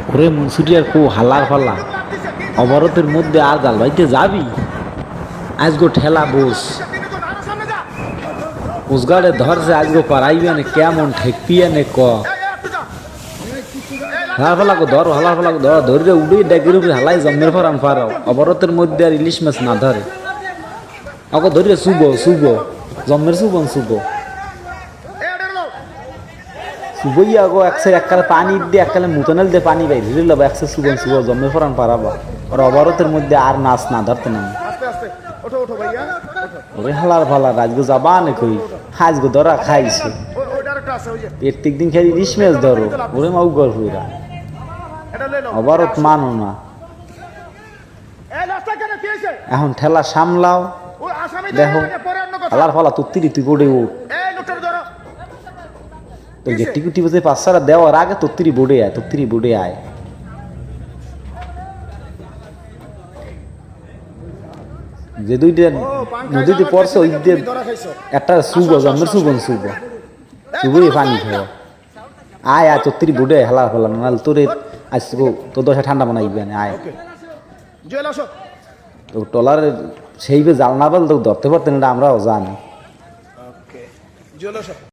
ওরে মুন্সুরিয়ার কো হালার ফালা অবরতের মধ্যে আর জাল বাইতে যাবি আজগো ঠেলা বোস উসগাড়ে ধরছে আজগো পারাইবে না কেমন ঠেকপিয়ে নে ক হালার ফালাকে ধর হালার ফালাকে ধর ধরে উড়ে ডেকের উপরে হালাই জমের ফরান ফারাও অবরতের মধ্যে আর ইলিশ মাছ না ধরে ওকে ধরে শুভ শুভ জমের শুভন শুভ শুভইয়া গো একসাথে এককালে পানি দিয়ে এককালে মুতনেল দিয়ে পানি বাইরে হিরে লব একসাথে শুভন শুভ জমের ফরান পারাবা আর অবরতের মধ্যে আর নাচ না ধরতে না ওরে হালার ফালার আজগো যাবা না কই আজগো ধরা খাইছে প্রত্যেক দিন খাই ইলিশ মাছ ধরো ওরে মাউ গর হইরা অবরত মানো না এখন ঠেলা সামলাও দেখো হালার ফালা তুই বোর্ডে উঠ তো গেটি গুটি বসে পাঁচশারা দেওয়ার আগে তোত্তিরি বোর্ডে আয় যে দুইটা নদীতে পড়ছে ওই দিয়ে একটা শুভ জন্মের শুভন শুভই পানি খাও আয় আয় তোত্তিরি বোর্ডে হালার ফালা নাহলে তোরে আসবো তোর দশা ঠান্ডা বানাইবে আয় তো টলারের সেইভাবে জাল না পারলে তো ধরতে পারতেন এটা আমরাও জানি